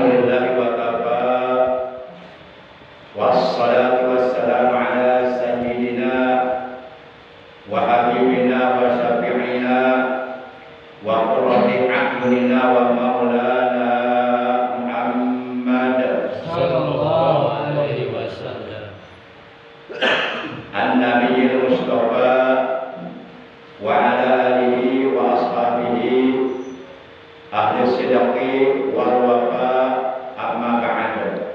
Alhamdulillah wa kafa. Wassalatu wassalamu ala sayyidina wa habibina wa syafi'ina wa qurrati a'yunina wa maulana Muhammad sallallahu alaihi wasallam an-nabiyil mustafa wa ala alihi wa ashabihi ahli sidqi wal wafa amma ba'd.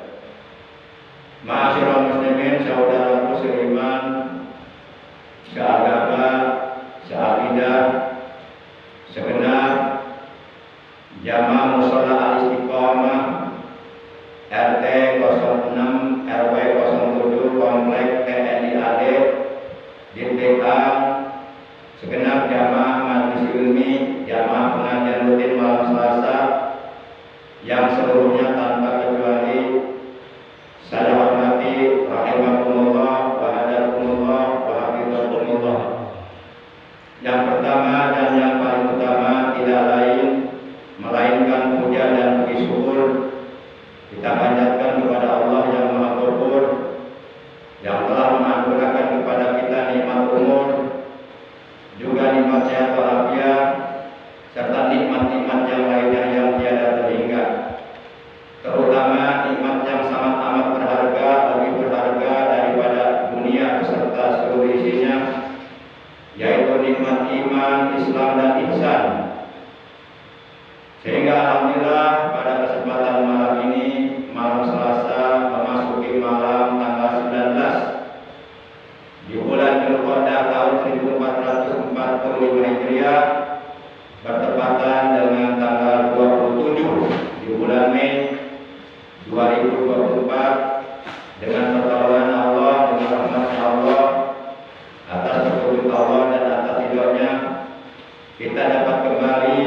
Ma'asyiral muslimin, saudaraku seiman, seagama, seakidah, segenap jamaah mushola al-istiqomah RT 06 RW 07 Komplek TNI AD Dintekan, segenap jamaah majelis ilmi, jamaah pengajian rutin malam Selasa yang seluruhnya tanpa kecuali saya hormati, rahimakumullah wa hadakumullah wa hafizakumullah. Yang pertama dan yang paling utama tidak lain melainkan puja dan puji syukur kita panjatkan kepada Allah yang Maha Ghafur yang telah menganugerahkan kepada kita nikmat umur, juga nikmat sehat walafiat, serta nikmat-nikmat yang lainnya yang tiada terhingga. Terutama nikmat yang sangat amat berharga, lebih berharga daripada dunia beserta seluruh isinya, yaitu nikmat iman, Islam dan ihsan. Sehingga alhamdulillah pada kesempatan malam ini, malam Selasa memasuki malam tanggal 19 di bulan Dzulqa'dah tahun 1445 Hijriah, bertepatan dengan tanggal 27 di bulan Mei 2024, dengan pertolongan Allah, dengan rahmat Allah, atas petunjuk Allah dan atas ridhonya, kita dapat kembali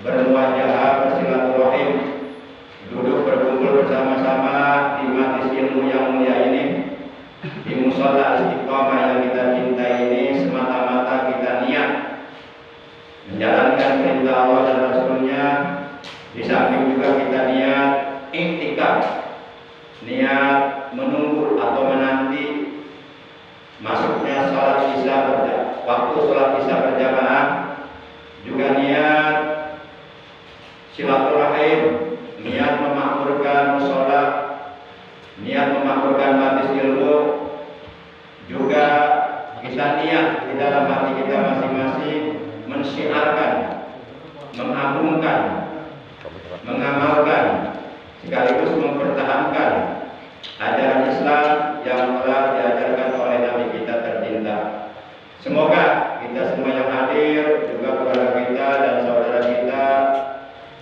bermuajahah, bersilaturahim, duduk berkumpul bersama-sama di majelis ilmu yang mulia ini, di mushola istiqomah yang kita cintai ini, semata-mata kita niat menjalankan perintah Allah dan Rasulnya. Di samping juga kita niat iktikaf, niat menunggu atau menanti masuknya salat isya waktu salat isya berjamaah, juga niat silaturahim, niat memakmurkan mushola, niat memakmurkan majelis ilmu, juga kita niat di dalam hati kita masing-masing mensyiarkan, mengagungkan, mengamalkan, sekaligus mempertahankan ajaran Islam yang telah diajarkan oleh Nabi kita tercinta. Semoga kita semua yang hadir, juga keluarga kita dan saudara kita,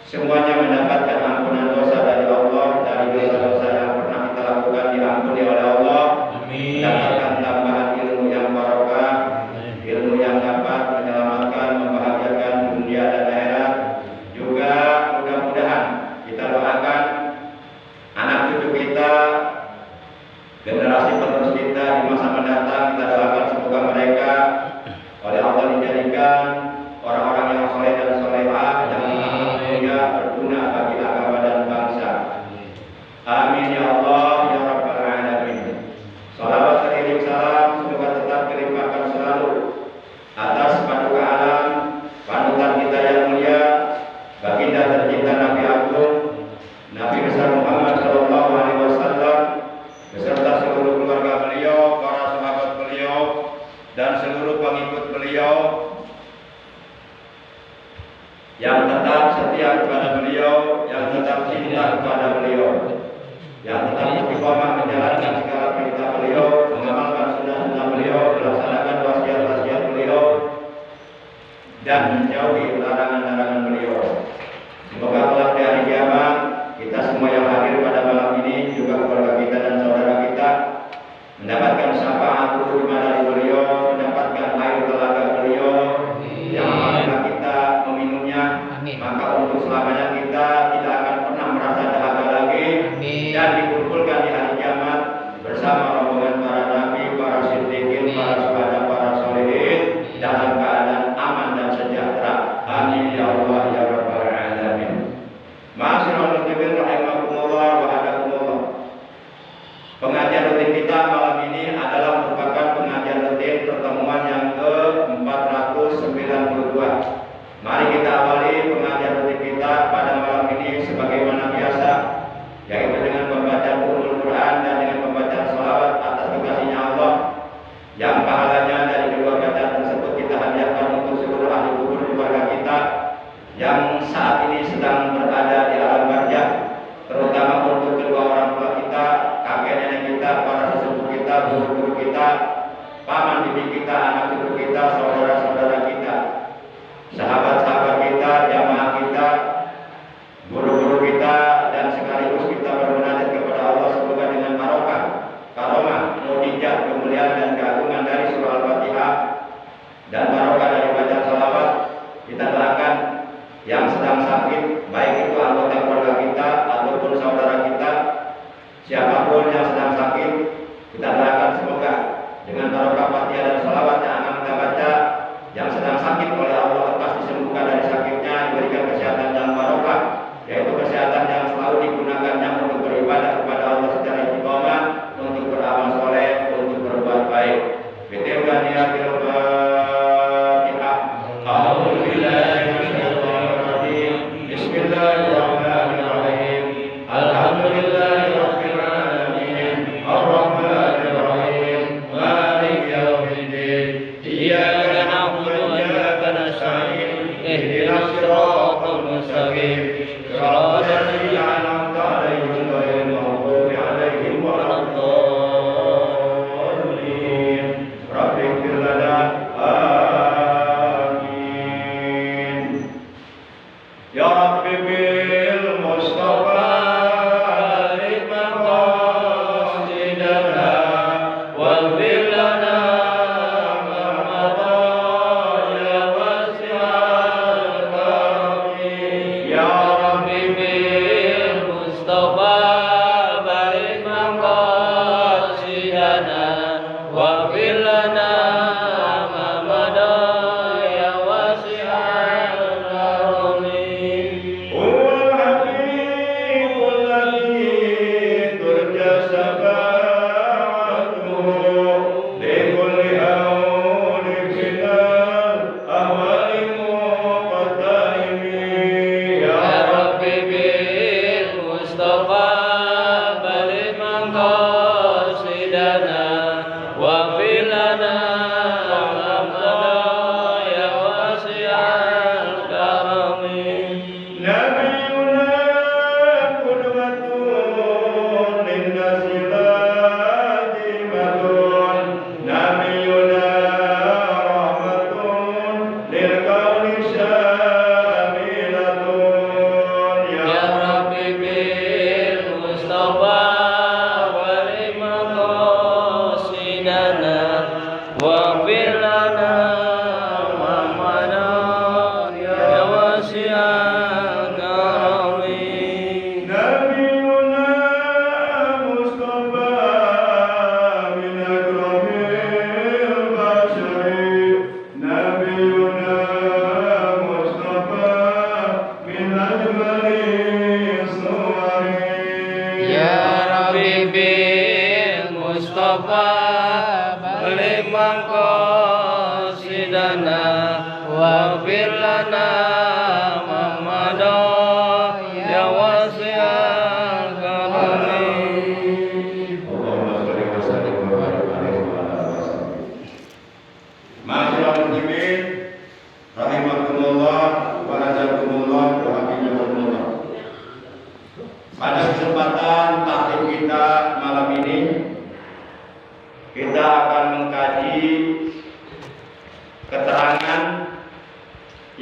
semuanya mendapatkan ampunan dosa dari Allah, dari dosa-dosa yang pernah kita lakukan diampuni oleh Allah. Amin. Mendapatkan tambahan ilmu yang barokah, ilmu yang dapat menyelamatkan, membahagiakan dunia dan akhirat. Juga mudah-mudahan kita doakan anak cucu kita, generasi penerus kita di masa mendatang, kita doakan semoga mereka oleh Allah dijadikan orang-orang yang soleh dan solehah, yang mulia, berguna bagi agama dan bangsa. Amin ya Allah ya Rabbal Alamin. Salawat teriring salam semoga tetap dilimpahkan selalu atas paduka alam, panutan kita yang mulia, baginda tercinta Nabi Agung, Nabi besar Muhammad sallallahu alaihi wasallam, beserta seluruh keluarga beliau, para sahabat beliau, dan seluruh pengikut beliau yang tetap setia kepada beliau, yang tetap cinta kepada beliau, yang tetap istiqomah menjalankan segala perintah beliau, mengamalkan sunnah-sunnah beliau, melaksanakan wasiat-wasiat beliau, dan menjauhi larangan-larangan beliau. Semoga kelak di hari kiamat kita semua yang hadir pada malam ini, juga keluarga kita dan saudara kita, mendapatkan syafaat terima dari beliau, mendapatkan air telaga beliau yang apabila kita meminumnya, maka untuk selamanya kita tidak akan pernah merasa dahaga lagi. Dan dikumpulkan di hari kiamat bersama rombongan para nabi, para siddiqin, para syuhada, para sholihin dalam keadaan aman dan sejahtera. Amin ya Allah ya Rabbal Alamin. Ma'asyiral muslimin rahimakumullah. saat ini sedang berada di alam barzakh, terutama untuk kedua orang tua kita, kakek nenek kita, para sesepuh kita, guru-guru kita, paman bibi kita, anak cucu kita, saudara-saudara kita, sahabat-sahabat kita, jamaah kita, guru-guru kita, dan sekaligus kita bermunajat kepada Allah semoga dengan barokah, karomah, mukjizat, kemuliaan dan keagungan dari surah Al-Fatihah dan barokah dari bacaan salawat, kita doakan yang sedang sakit, baik itu anggota keluarga kita ataupun saudara kita, siapapun yang sedang sakit, kita doakan semoga dengan barokah Fatihah dan salawat yang akan kita baca, yang sedang sakit oleh Allah lekas disembuhkan dari sakitnya, diberikan kesehatan yang barokah, yaitu kesehatan yang selalu digunakannya untuk beribadah kepada Allah secara istiqomah, untuk beramal soleh, untuk berbuat baik. Bismillahirrahmanirrahim. Alhamdulillahirabbil alamin. Arrahmanir rahim. Maliki yaumiddin. Iyyaka na'budu wa iyyaka nasta'in. Ihdinas siratal mustaqim. Shiratal ladzina an'amta 'alaihim ghairil maghdubi 'alaihim waladdallin. Rabbighfir lana. Amin. Ya Rabbi bil Mustafa barik maqasidana waghfir lana ma madha ya wasi'al karami. Ya Rabbi bil Mustafa barik maqasidana waghfir lana ma madha ya wasi'al karami. Huwal habibul ladzi turja syafa'atuhu li kulli hawlin minal ahwali muqaddimi. Ya Rabbi bil Mustafa barik maqasidana waghfir lana ma madha ya wasi'al karami. Nabiyuna qudwatun linnasi lazimatun. Nabiyuna rahmatun lil kauni syamilatun. Ya Rabbi bil Mustafa barik maqasidana waghfir lana ma madha ya wasi'al karami. Nabiyuna Mustafa min akramil bashari. Nabiyuna Mustafa min ajmalis suwari. Ya Rabbi bil Mustafa barik maqasidana waghfir lana ma madha ya wasi'al karami. Allahumma shalli wa sallim wa barik alaihi wa ala alihi. Ma'asyiral muslimin rahimakumullah wa azakumullah wa hafizakumullah. Pada kesempatan taklim kita malam ini, kita akan mengkaji keterangan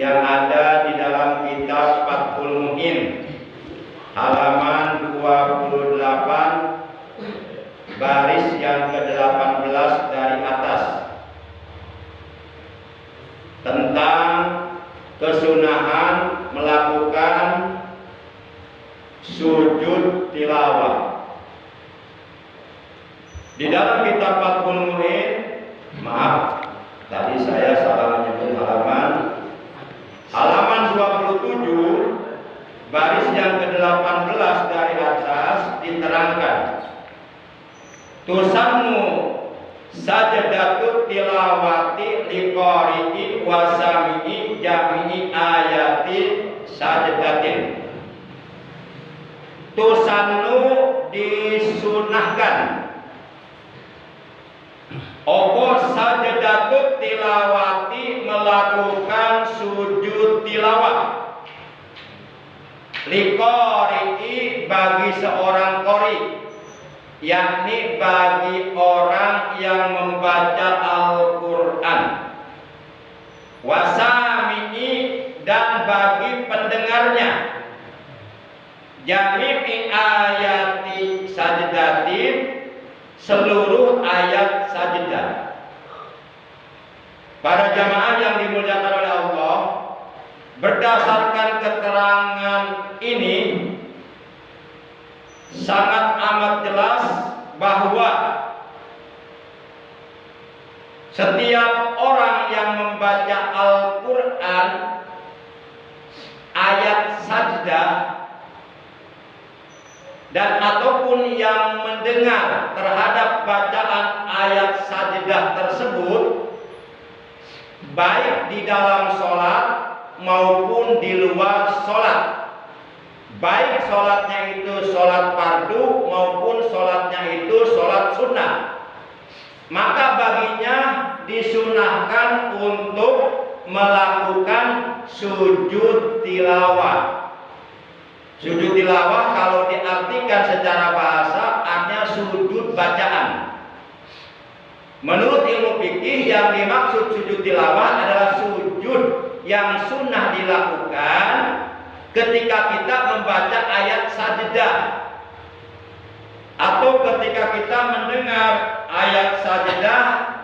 yang ada di dalam kitab Fathul Mu'in halaman 28 baris yang ke-18 dari atas, tentang kesunahan melakukan sujud tilawah. Di dalam kitab Fathul Mu'in, maaf, tadi saya salah menyebut halaman 27 baris yang ke-18 dari atas diterangkan, tusannu sajadatut tilawati liqari'i wa sami'i jami'i ayati sajadatin. Tusannu disunahkan opo sajadatut tilawati melakukan sujud tilawah Liqori'i bagi seorang qori, yakni bagi orang yang membaca Al-Quran. Wasami'i dan bagi pendengarnya. Jami'i ayati sajdatin seluruh ayat sajdah. Para jamaah yang dimuliakan oleh Allah, berdasarkan keterangan ini sangat amat jelas bahwa setiap orang yang membaca Al-Quran ayat sajdah dan ataupun yang mendengar terhadap bacaan ayat sajdah tersebut, baik di dalam sholat maupun di luar sholat, baik sholatnya itu sholat fardu maupun sholatnya itu sholat sunnah, maka baginya disunahkan untuk melakukan sujud tilawah. Sujud tilawah kalau diartikan secara bahasa artinya sujud bacaan. Menurut ilmu fikih yang dimaksud sujud tilawah adalah sujud yang sunnah dilakukan ketika kita membaca ayat sajdah atau ketika kita mendengar ayat sajdah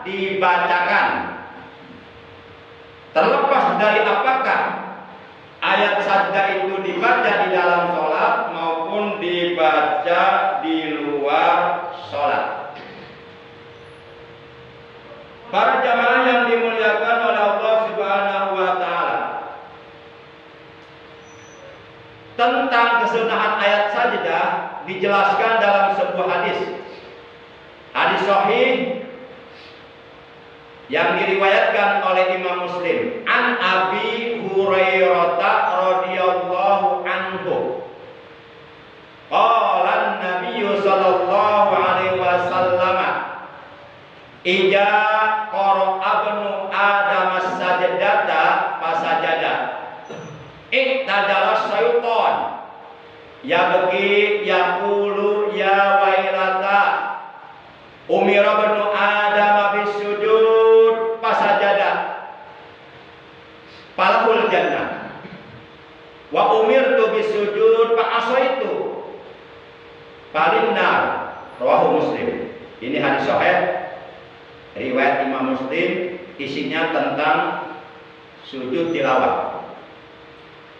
dibacakan. Terlepas dari apakah ayat sajdah itu dibaca di dalam sholat maupun dibaca di luar sholat. Para jamaah yang dimuliakan oleh Allah Subhanahu wa taala, tentang kesunahan ayat sajdah dijelaskan dalam sebuah hadis. Hadis sahih yang diriwayatkan oleh Imam Muslim. An Abi Hurairah radhiyallahu anhu. Qala an-nabiy sallallahu alaihi wasallam, "Ija qara'a ibnu Adam as-sajdata fasajada. Iktajala syaitan. Yabki yaqulu ya wailata. Umira ibnu Adam bisujud fasajada. Falahul jannah. Wa umirtu bisujud fa asaitu. Falinnar." Rawahu Muslim. Ini hadis sahih riwayat Imam Muslim, isinya tentang sujud tilawah.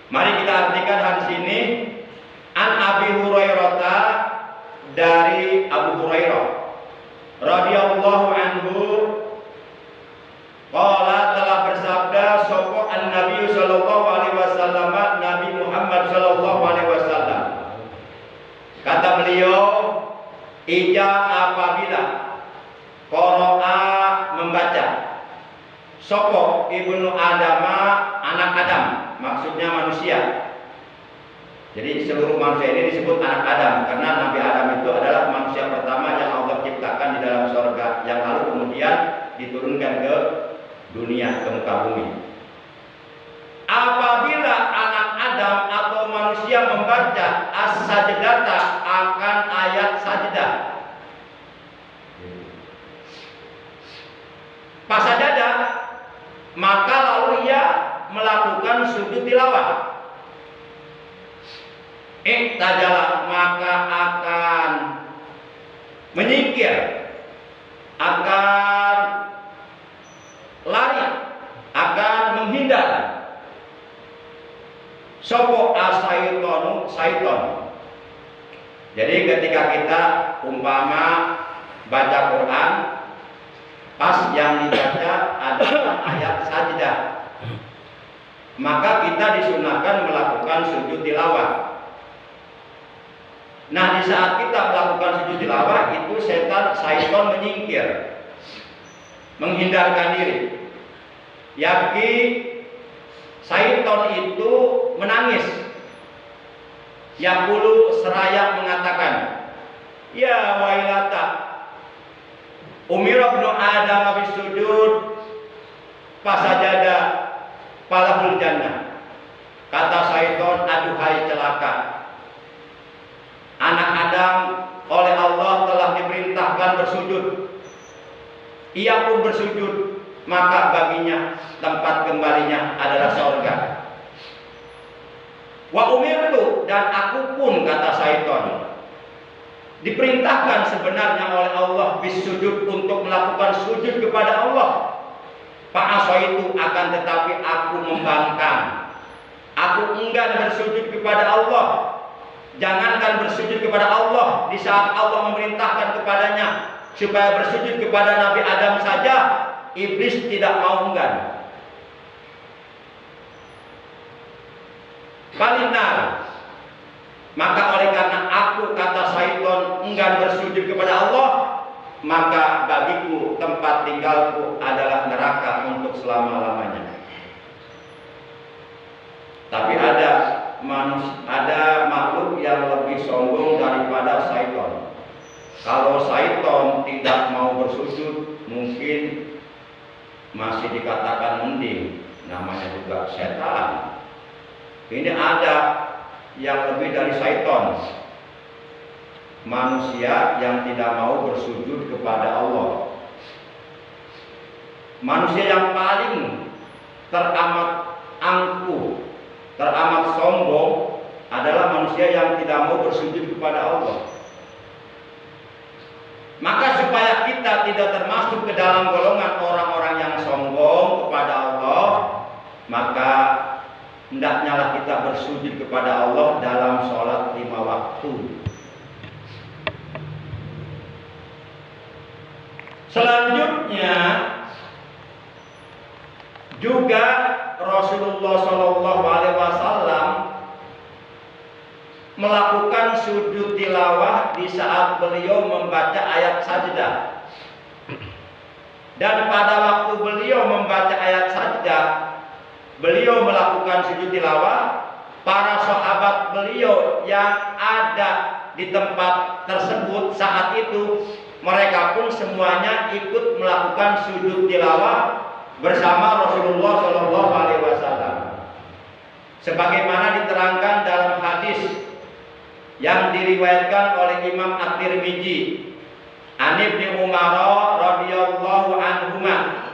Mari kita artikan hadis ini. An Abi Hurairah, dari Abu Hurairah radhiyallahu anhu, qala telah bersabda sapa an-nabi sallallahu alaihi wasallam, Nabi Muhammad sallallahu alaihi wasallam. Kata beliau, ija apabila qara'a membaca sapa ibnu Adama anak Adam, maksudnya manusia. Jadi seluruh manusia ini disebut anak Adam karena Nabi Adam itu adalah manusia pertama yang Allah ciptakan di dalam surga, yang lalu kemudian diturunkan ke dunia, ke muka bumi. Apabila anak Adam atau manusia membaca as-sajdata akan ayat sajdah, fasajada, maka lalu ia melakukan sujud tilawah. Iktajala, maka akan menyingkir, akan lari, akan menghindar sopo asaitonu saiton. Jadi ketika kita umpama baca Quran, pas yang dibaca adalah ayat sajdah, maka kita disunahkan melakukan sujud tilawah. Nah, di saat kita melakukan sujud tilawah itu syaitan menyingkir, menghindarkan diri. Yabki, syaitan itu menangis. Yaqulu, seraya mengatakan, ya wailata, umira ibnu Adam bisujud fasajada falahul jannah. Kata syaitan, aduhai celaka neraka. Anak Adam oleh Allah telah diperintahkan bersujud. Ia pun bersujud, maka baginya tempat kembalinya adalah surga. Wa umirtu, dan aku pun, kata syaitan, diperintahkan sebenarnya oleh Allah bisujud, untuk melakukan sujud kepada Allah. Fa'asaitu, akan tetapi aku membangkang. Aku enggan bersujud kepada Allah. Jangankan bersujud kepada Allah, di saat Allah memerintahkan kepadanya supaya bersujud kepada Nabi Adam saja, iblis tidak mau, enggan. Falinar, maka oleh karena aku, kata syaitan, enggan bersujud kepada Allah, maka bagiku tempat tinggalku adalah neraka untuk selama-lamanya. Tapi ada makhluk yang lebih sombong daripada syaitan. Kalau syaitan tidak mau bersujud, mungkin masih dikatakan mending, namanya juga setan. Ini ada yang lebih dari syaitan, manusia yang tidak mau bersujud kepada Allah. Manusia yang paling teramat angkuh, teramat sombong adalah manusia yang tidak mau bersujud kepada Allah. Maka supaya kita tidak termasuk ke dalam golongan orang-orang yang sombong kepada Allah, maka hendaknya lah kita bersujud kepada Allah dalam sholat 5 waktu. Selanjutnya juga Rasulullah SAW melakukan sujud tilawah di saat beliau membaca ayat sajdah. Dan pada waktu beliau membaca ayat sajdah, beliau melakukan sujud tilawah. Para sahabat beliau yang ada di tempat tersebut saat itu, mereka pun semuanya ikut melakukan sujud tilawah bersama Rasulullah SAW. Sebagaimana diterangkan dalam hadis yang diriwayatkan oleh Imam At-Tirmidzi, An Ibnu Umar radhiyallahu anhuma,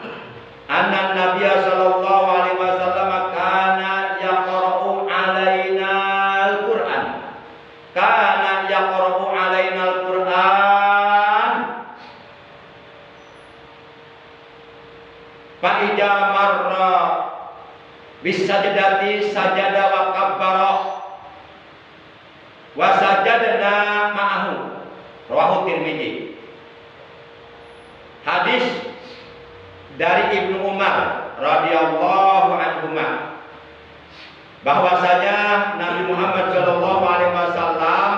anna Nabiy sallallahu alaihi wasallam kana yaqra'u alaina al-Qur'an. Kana yaqra'u alaina al-Qur'an. Fa idza marra bis sajdati sajada wa kabbara wa sajadna ma'ahu. Rawahu Tirmidzi. Hadis dari Ibnu Umar radhiyallahu anhuma, bahwasanya Nabi Muhammad sallallahu alaihi wasallam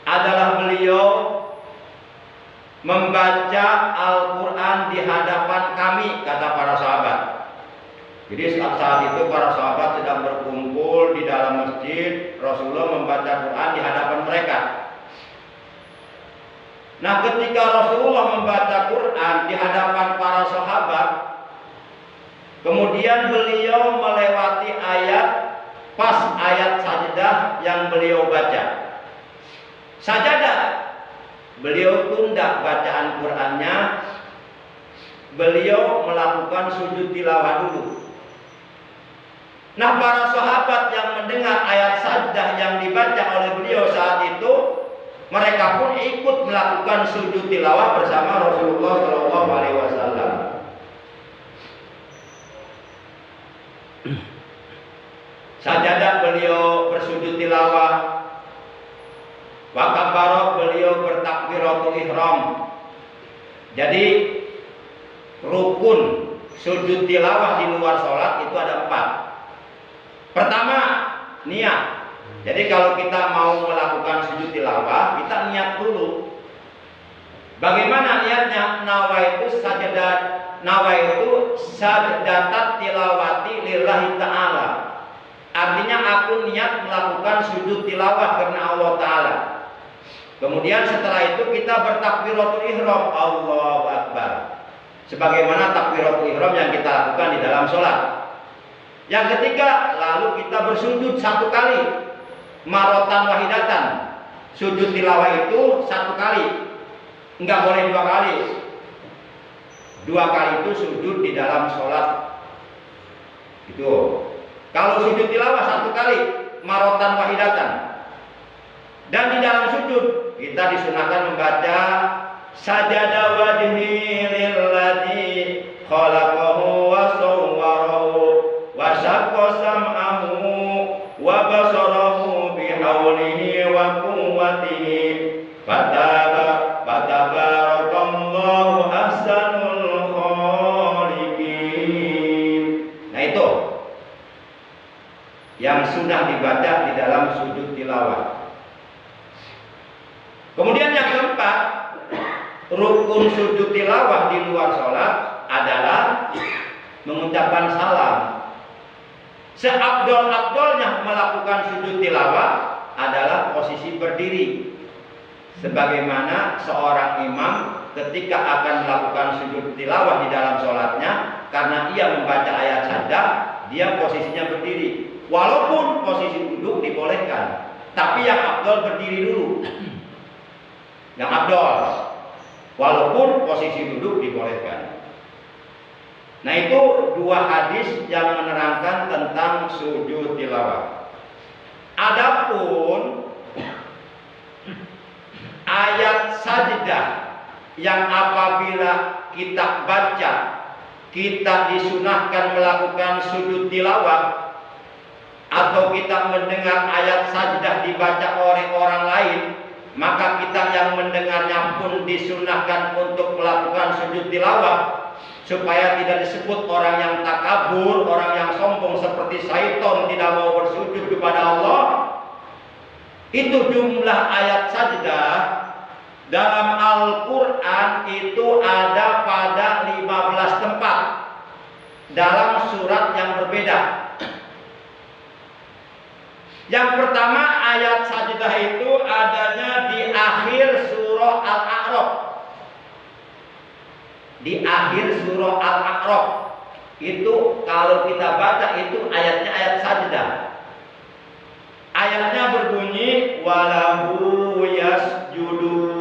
adalah beliau membaca Al-Qur'an di hadapan kami, kata para sahabat. Jadi saat itu para sahabat sedang berkumpul di dalam masjid, Rasulullah membaca Quran di hadapan mereka. Nah, ketika Rasulullah membaca Quran di hadapan para sahabat, kemudian beliau melewati ayat, pas ayat sajdah yang beliau baca. Sajadah, beliau tunda bacaan Qurannya, beliau melakukan sujud tilawah dulu. Nah, para sahabat yang mendengar ayat sajdah yang dibaca oleh beliau saat itu, mereka pun ikut melakukan sujud tilawah bersama Rasulullah SAW. Sajadah beliau bersujud tilawah, wa kabbara beliau bertakbiratul ihram. Jadi rukun sujud tilawah di luar sholat itu ada 4. Pertama, niat. Jadi kalau kita mau melakukan sujud tilawah, kita niat dulu. Bagaimana niatnya? Nawaitu sajdatat tilawati lillahi ta'ala. Artinya aku niat melakukan sujud tilawah karena Allah Ta'ala. Kemudian setelah itu kita bertakbiratul ihram, Allahu Akbar. Sebagaimana takbiratul ihram yang kita lakukan di dalam sholat. Yang ketiga, lalu kita bersujud 1 kali, marotan wahidatan. Sujud tilawah itu 1 kali, enggak boleh 2 kali. 2 kali itu sujud di dalam sholat. Itu. Kalau sujud tilawah 1 kali, marotan wahidatan. Dan di dalam sujud kita disunahkan membaca sajada wajhi lilladzi khalaqahu wa sawwarahu wa syaqqa sam'ahu wa basarahu bihaulihi wa quwwatihi fatabarakallahu ahsanul khaliqin. Nah itu yang sudah dibaca di dalam sujud tilawah. Kemudian yang keempat, rukun sujud tilawah di luar sholat adalah mengucapkan salam. Seabdol-abdolnya melakukan sujud tilawah adalah posisi berdiri. Sebagaimana seorang imam ketika akan melakukan sujud tilawah di dalam sholatnya, karena ia membaca ayat sajdah, dia posisinya berdiri. Walaupun posisi duduk dibolehkan, tapi yang abdol berdiri dulu. Yang abdol, walaupun posisi duduk dibolehkan. Nah itu 2 hadis yang menerangkan tentang sujud tilawah. Adapun ayat sajdah yang apabila kita baca, kita disunahkan melakukan sujud tilawah, atau kita mendengar ayat sajdah dibaca oleh orang lain, maka kita yang mendengarnya pun disunahkan untuk melakukan sujud tilawah, supaya tidak disebut orang yang takabur, orang yang sombong seperti syaitan tidak mau bersujud kepada Allah. Itu jumlah ayat sajdah dalam Al-Quran itu ada pada 15 tempat dalam surat yang berbeda. Yang pertama, ayat sajdah itu adanya di akhir surah Al-A'raf. Di akhir surah Al-A'raf itu kalau kita baca itu ayatnya ayat sajdah. Ayatnya berbunyi walahu yasjudun.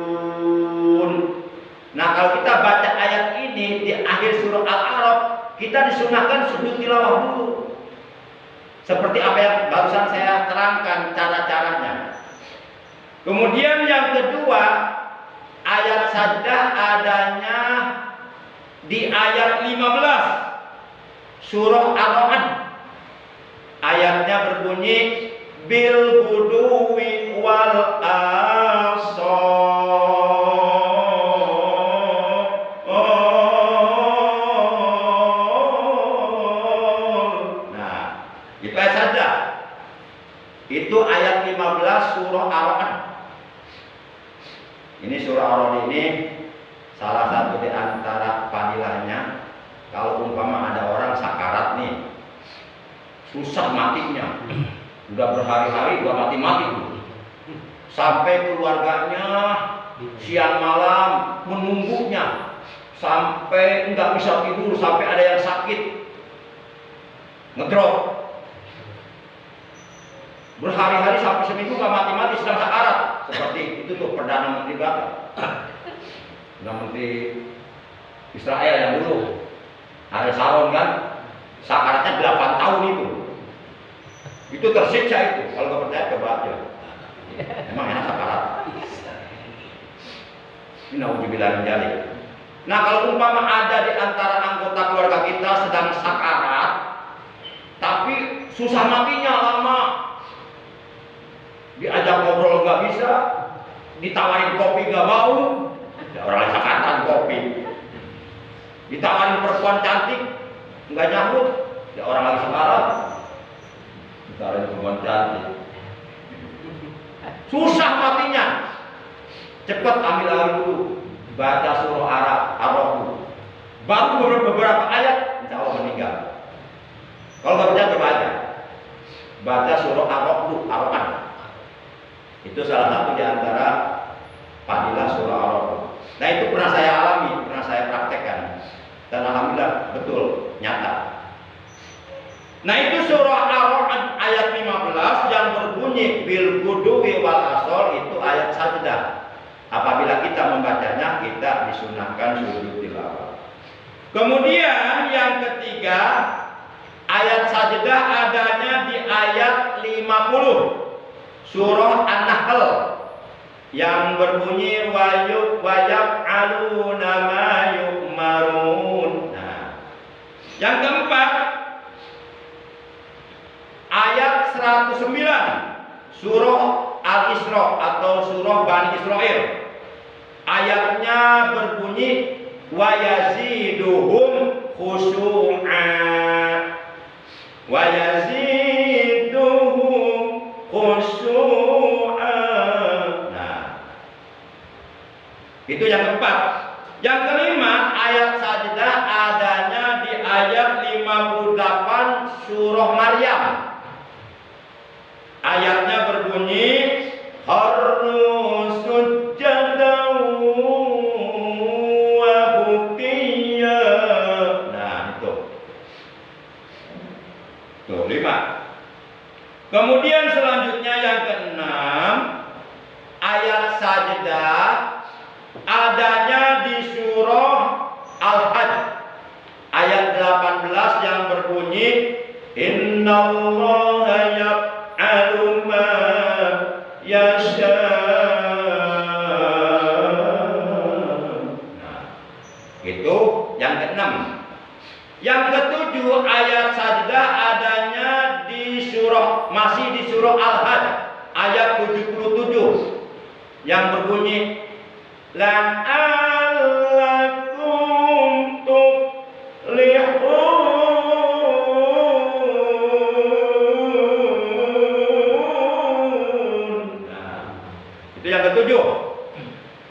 Nah, kalau kita baca ayat ini di akhir surah Al-A'raf, kita disunahkan sujud tilawah dulu. Seperti apa yang barusan saya terangkan cara-caranya. Kemudian yang kedua, ayat sajdah adanya di ayat 15 surah Ar-Ra'd. Ayatnya berbunyi bil guduwi wal asal. Itu ayat sajdah. Itu ayat 15 surah Ar-Ra'd. Ini surah Ar-Ra'd ini salah satu di antara fadilahnya, kalau umpama ada orang sakarat nih, susah matinya, udah berhari-hari udah mati-mati, sampai keluarganya siang malam menunggunya, sampai nggak bisa tidur, sampai ada yang sakit, ngedrop. Berhari-hari sampai seminggu nggak mati-mati sedang sakarat. Seperti itu tuh Perdana Menteri Batak, Perdana Menteri Israel yang dulu, Ariel Sharon kan, sakaratnya 8 tahun itu. Itu tersiksa itu. Kalau nggak percaya coba aja. Emang enak sakarat. Ini naudzubillah min dzalik. Nah, kalau umpama ada di antara anggota keluarga kita sedang sakarat, tapi susah matinya lama, diajak ngobrol nggak bisa, ditawarin kopi nggak mau, ya orang lain sakatan kopi, ditawarin perempuan cantik nggak nyambut, ya orang lagi sekarat, ditawarin perempuan cantik, susah matinya, cepet ambil air dulu, baca surah Araf dulu, baru beberapa ayat, insya Allah meninggal. Kalau nggak percaya coba aja, baca surah Araf dulu, Ar-Rahman. Itu salah satu di antara fadilah surah Ar-Ra'd. Nah, itu pernah saya alami, pernah saya praktekkan, dan alhamdulillah betul nyata. Nah itu surah Ar-Ra'd ayat 15 yang berbunyi bil guduwi wal asol, itu ayat sajdah. Apabila kita membacanya, kita disunahkan sujud tilawah. Kemudian yang ketiga, ayat sajdah adanya di ayat 50 surah An-Nahl yang berbunyi wayaf'aluna ma yu'marun. Nah, yang keempat, ayat 109 surah Al-Isra atau surah Bani Israel. Ayatnya berbunyi wa yaziduhum khusyu'a. Wa yaziduhum khusyu'a. Nah, itu yang keempat. Yang kelima, ayat sajdah adanya di ayat 58 surah Maryam. Ayatnya berbunyi harru sujjadan wa bukiya. Nah itu. Tuh 5. Kemudian selanjutnya yang keenam, ayat sajdah adanya di surah Al-Hajj ayat 18 yang berbunyi innallaha yaf'alu ma yasha. Nah, itu yang keenam. Yang ketujuh, ayat sajdah adanya di masih di surah Al-Hajj ayat 77 yang berbunyi la'allakum tuflihun. Nah, itu yang ketujuh.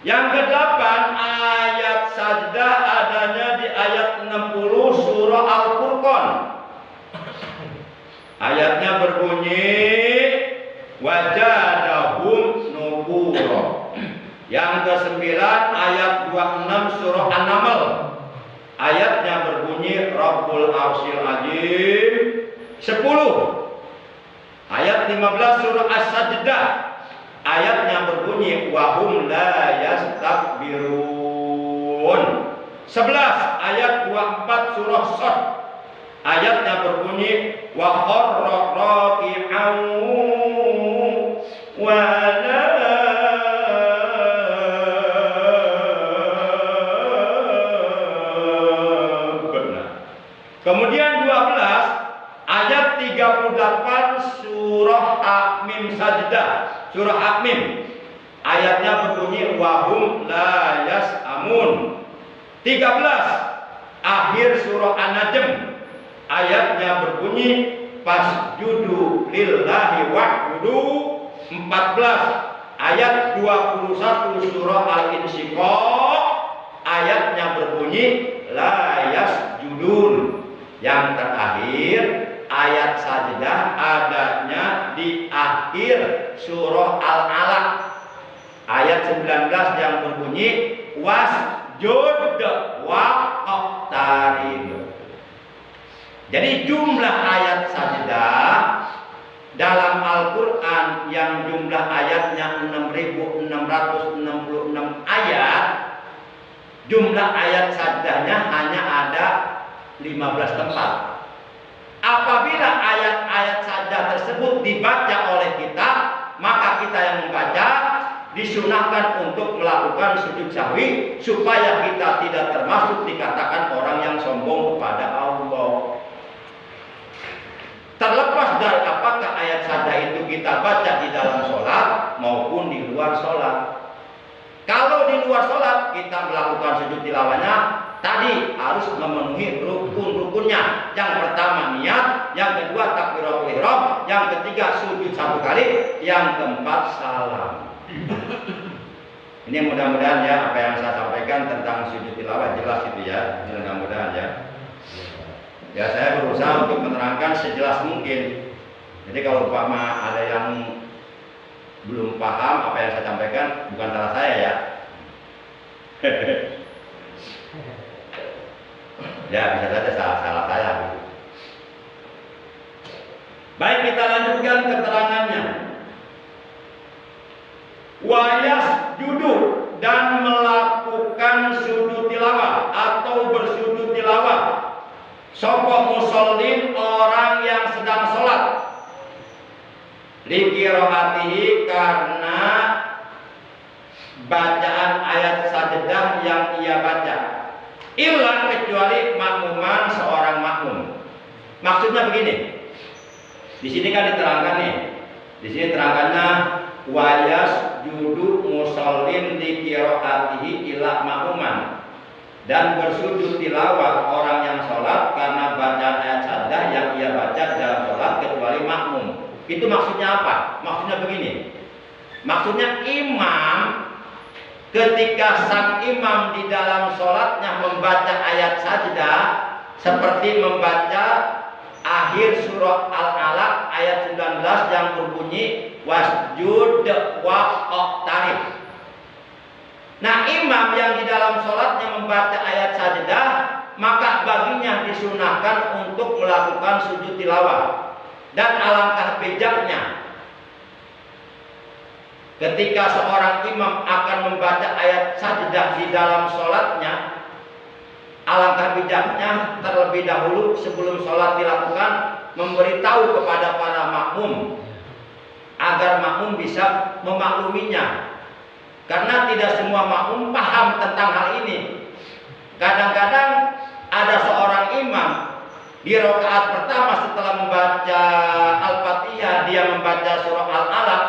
Yang kedelapan, ayat sajdah adanya di ayat 60 surah Al-Furqan. Ayatnya berbunyi wajadahum nubura. Yang kesembilan, ayat 26 surah An-Naml. Ayatnya berbunyi Rabbul Arsyil Azim. 10. Ayat 15 surah As-Sajdah. Ayatnya berbunyi wahum la yastakbirun. 11. Ayat 24 surah Shad. Ayatnya berbunyi wa kharra raki'an wa ana. Kemudian 12 ayat 38 surah Hamim Sajdah, surah Hamim. Ayatnya berbunyi wahum la yas'amun. 13 akhir surah An-Najm. Ayatnya berbunyi fasjudu lillahi wa'budu. 14 ayat 21 surah Al-Insyiqaq. Ayatnya berbunyi la yasjudun. Yang terakhir, ayat sajdah adanya di akhir surah Al-Alaq ayat 19 yang berbunyi wasjud waqtarib. Jadi jumlah ayat sajdah dalam Al-Quran yang jumlah ayatnya 6.666 ayat, jumlah ayat sajdahnya hanya ada 15 tempat. Apabila ayat-ayat sajdah tersebut dibaca oleh kita, maka kita yang membaca disunahkan untuk melakukan sujud sahwi supaya kita tidak termasuk dikatakan orang yang sombong kepada Allah. Terlepas dari apakah ayat sajdah itu kita baca di dalam sholat maupun di luar sholat. Kalau di luar sholat kita melakukan sujud tilawahnya, tadi harus memenuhi rukun-rukunnya. Yang pertama niat, yang kedua takbiratul ihram, yang ketiga sujud 1 kali, yang keempat salam. Ini mudah-mudahan ya apa yang saya sampaikan tentang sujud tilawah jelas itu ya, mudah-mudahan ya. Ya saya berusaha untuk menerangkan sejelas mungkin. Jadi kalau umpama ada yang belum paham apa yang saya sampaikan, bukan salah saya ya. Ya bisa saja salah saya. Baik, kita lanjutkan keterangannya. Wayas duduk dan melakukan sujud tilawah atau bersujud tilawah sapa musallin, orang yang sedang sholat, liqiraatihi, karena bacaan ayat sajdah yang ia baca, illa, kecuali makmuman, seorang makmum. Maksudnya begini, di sini kan diterangkan nih, di sini terangkannya wayas duduk musallin liqiraatihi illa makmuman, dan bersujud tilawah orang yang sholat karena bacaan ayat sajdah yang ia baca dalam sholat kecuali makmum. Itu maksudnya apa? Maksudnya begini, maksudnya imam, ketika sang imam di dalam sholatnya membaca ayat sajdah seperti membaca akhir surah Al-Alaq ayat 19 yang berbunyi wasjud waqtarib. Nah, imam yang di dalam sholatnya membaca ayat sajdah, maka baginya disunahkan untuk melakukan sujud tilawah. Dan alangkah bijaknya ketika seorang imam akan membaca ayat sajdah di dalam sholatnya, alangkah bijaknya terlebih dahulu sebelum sholat dilakukan memberitahu kepada para makmum agar makmum bisa memakluminya, karena tidak semua makmum paham tentang hal ini. Kadang-kadang ada seorang imam di rakaat pertama setelah membaca Al-Fatihah dia membaca surah Al-Alaq.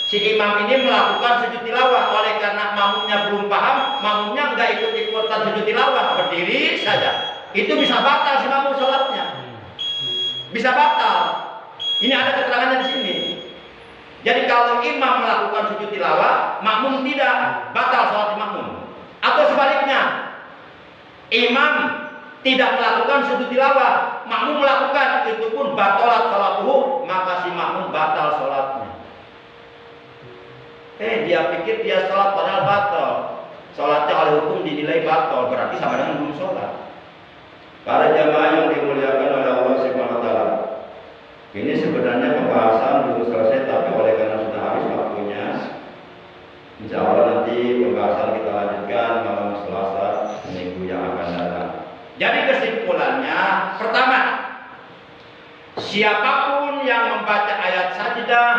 Si imam ini melakukan sujud tilawah, oleh karena makmumnya belum paham, makmumnya nggak ikut-ikutan sujud tilawah, berdiri saja. Itu bisa batal si makmum sholatnya. Bisa batal. Ini ada keterangannya di sini. Jadi kalau imam melakukan sujud tilawah, makmum tidak, batal sholat makmum. Atau sebaliknya, imam tidak melakukan sujud tilawah, makmum melakukan, itu pun batalat sholatuhu, maka si makmum batal sholatnya. Dia pikir dia sholat padahal batal. Sholatnya oleh hukum dinilai batal, berarti sama dengan belum sholat. Para jamaah yang dimuliakan oleh Allah Subhanahu wa taala. Ini sebenarnya pembahasan belum selesai, tapi oleh karena sudah habis waktunya, insya Allah nanti pembahasan kita lanjutkan malam Selasa minggu yang akan datang. Jadi kesimpulannya, pertama, siapapun yang membaca ayat sajdah,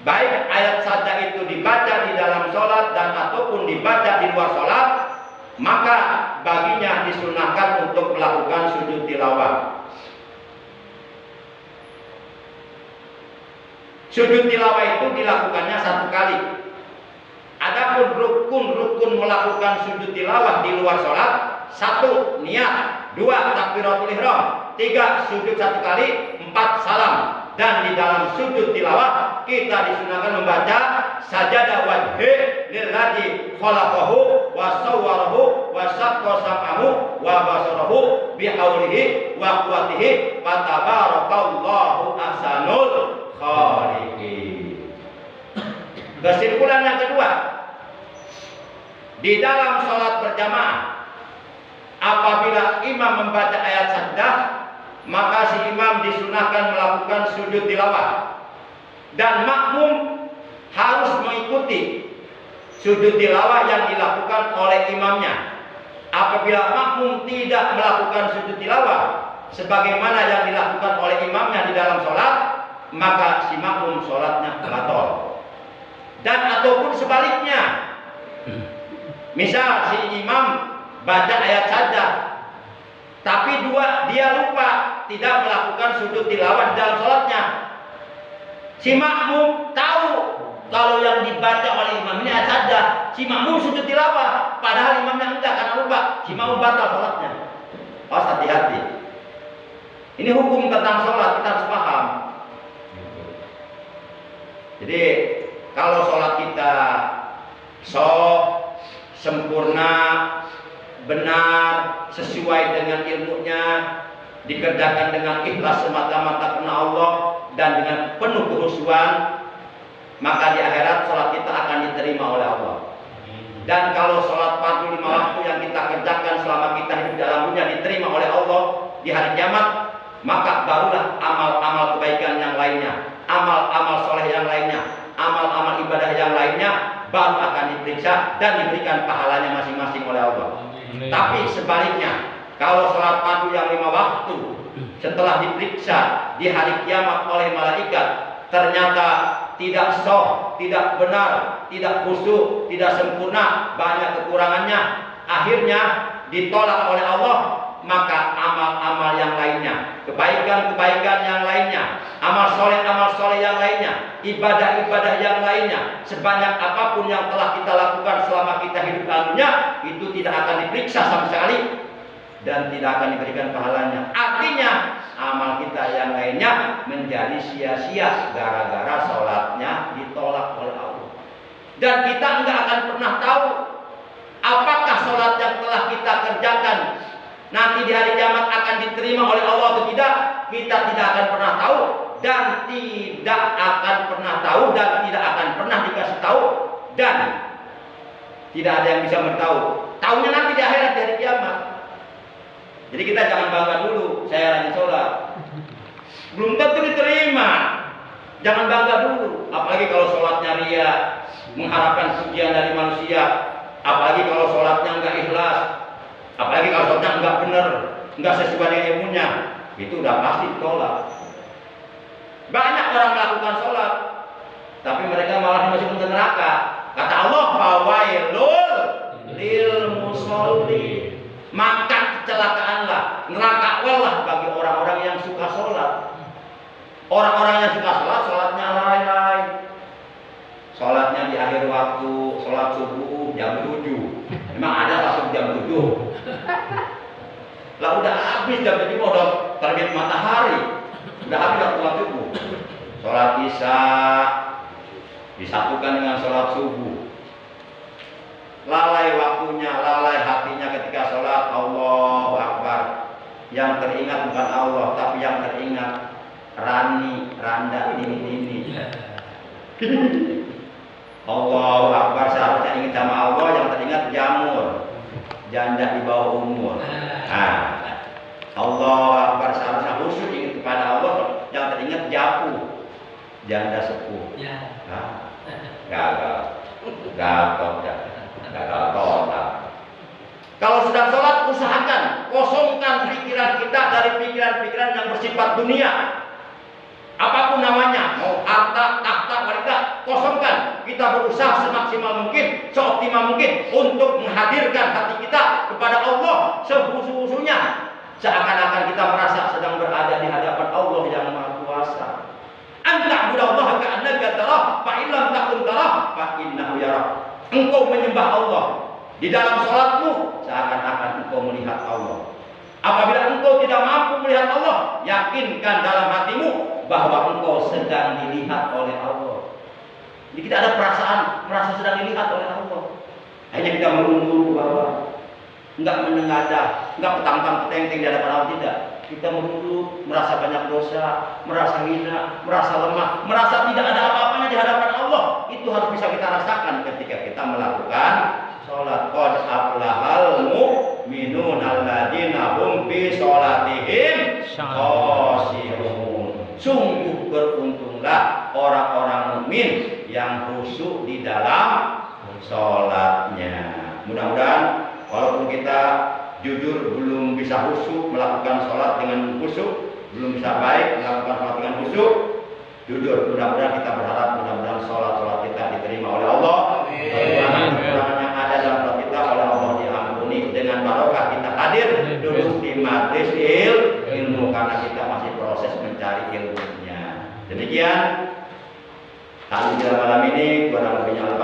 baik ayat sajdah itu dibaca di dalam sholat dan ataupun dibaca di luar sholat, maka baginya disunahkan untuk melakukan sujud tilawah. Sujud tilawah itu dilakukannya satu kali. Adapun rukun melakukan sujud tilawah di luar sholat: 1. Niat, 2. Takbiratul ihram, 3. Sujud satu kali, 4. Salam. Dan di dalam sujud tilawah kita disunahkan membaca sajadah wajhi lilladzi khalaqahu wa sawwarahu wa saqqa sam'ahu wa basarahu bihaulihi wa quwwatihi fatabarakallahu ahsanul khaliqin. Kesimpulan yang kedua, di dalam sholat berjamaah, apabila imam membaca ayat sajdah, maka si imam disunahkan melakukan sujud tilawah, dan makmum harus mengikuti sujud tilawah yang dilakukan oleh imamnya. Apabila makmum tidak melakukan sujud tilawah sebagaimana yang dilakukan oleh imamnya di dalam sholat, maka si makmum sholatnya batal. Dan ataupun sebaliknya, misal si imam baca ayat sajdah, tapi dia lupa tidak melakukan sujud tilawah dalam sholatnya. Si makmum tahu kalau yang dibaca oleh imam ini ayat sajdah, si makmum sujud tilawah, padahal imamnya enggak karena lupa. Si makmum batal sholatnya. Awas, hati-hati. Ini hukum tentang sholat, kita harus paham. Jadi kalau sholat kita sempurna, benar, sesuai dengan ilmunya, dikerjakan dengan ikhlas semata-mata karena Allah dan dengan penuh kehusuan, maka di akhirat sholat kita akan diterima oleh Allah. Dan kalau sholat fardu 5 waktu yang kita kerjakan selama kita hidup dalam dunia diterima oleh Allah di hari kiamat, maka barulah amal-amal kebaikan yang lainnya, amal-amal soleh yang lainnya, amal-amal ibadah yang lainnya baru akan diperiksa dan diberikan pahalanya masing-masing oleh Allah. Tapi sebaliknya, kalau sholat fardu yang 5 waktu setelah diperiksa di hari kiamat oleh malaikat ternyata tidak sah, tidak benar, tidak khusyuk, tidak sempurna, banyak kekurangannya, akhirnya ditolak oleh Allah, maka amal-amal yang lainnya, kebaikan-kebaikan yang lainnya, amal soleh yang lainnya, ibadah-ibadah yang lainnya, sebanyak apapun yang telah kita lakukan selama kita hidup dunia, itu tidak akan diperiksa sama sekali dan tidak akan diberikan pahalanya. Artinya amal kita yang lainnya menjadi sia-sia gara-gara sholatnya ditolak oleh Allah. Dan kita enggak akan pernah tahu apakah sholat yang telah kita kerjakan nanti di hari kiamat akan diterima oleh Allah atau tidak. Kita tidak akan pernah tahu dan tidak akan pernah tahu dan tidak akan pernah dikasih tahu dan tidak ada yang bisa beritahu. Tahunya nanti di akhirat, di hari kiamat. Jadi kita jangan bangga dulu, saya rajin sholat, belum tentu diterima. Jangan bangga dulu, apalagi kalau sholatnya ria, mengharapkan pujian dari manusia, apalagi kalau sholatnya enggak ikhlas, apalagi kalau sholatnya enggak benar, enggak sesuai dengan ilmunya, itu udah pasti ditolak. Banyak orang melakukan sholat, tapi mereka malah masuk ke neraka. Kata Allah, fawailul lil musholli, maka kecelakaanlah, neraka lah bagi orang-orang yang suka sholat. Orang-orang yang suka sholat, sholatnya lalai, sholatnya di akhir waktu, sholat subuh jam 7. Memang ada masuk jam 7. Lah udah habis jam 7, udah terbit matahari, udah habis waktu sholat subuh. Sholat isya disatukan dengan sholat subuh. Lalai waktunya, lalai hatinya ketika sholat. Allahu Akbar. Yang teringat bukan Allah, tapi yang teringat Rani, Randa, ini. Allahu Akbar, seharusnya ingat sama Allah, yang teringat jamur, janda di bawah umur. Allahu Akbar, seharusnya khusyuk ingat kepada Allah, yang teringat japu, janda sepuh. Gagal total. Kalau sedang sholat, usahakan kosongkan pikiran kita dari pikiran-pikiran yang bersifat dunia. Apapun namanya, mau harta, tahta, wanita, kosongkan. Kita berusaha semaksimal mungkin, seoptimal mungkin untuk menghadirkan hati kita kepada Allah sehusu-husunya. Seakan-akan kita merasa sedang berada di hadapan Allah yang Maha Kuasa. Anta'budallaha ka'annaka tarah, fa illam takun tarah, fa innahu yarah. Engkau menyembah Allah di dalam sholatmu seakan-akan engkau melihat Allah. Apabila engkau tidak mampu melihat Allah, yakinkan dalam hatimu bahwa engkau sedang dilihat oleh Allah. Jadi kita ada perasaan merasa sedang dilihat oleh Allah. Hanya kita merunduk bahwa enggak menengadah, enggak petang-petang di hadapan Allah, tidak. Kita merunduk, merasa banyak dosa, merasa hina, merasa lemah, merasa tidak ada apa-apanya di hadapan Allah. Itu harus bisa kita rasakan ketika kita melakukan sholat. Qad aflahal mu'minun alladzina hum fi sholatihim khashi'un. Sungguh beruntunglah orang-orang mukmin yang khusyuk di dalam sholatnya. Mudah-mudahan walaupun kita jujur belum bisa khusyuk melakukan sholat dengan khusyuk, belum bisa baik melakukan sholat dengan khusyuk, jujur mudah-mudahan kita berharap mudah-mudahan sholat kita diterima oleh Allah. Kekurangan yang ada dalam sholat kita oleh Allah diampuni dengan barokah kita hadir duduk di majlis ilmu karena kita masih proses mencari ilmunya. Demikian taklim malam ini, kurang lebihnya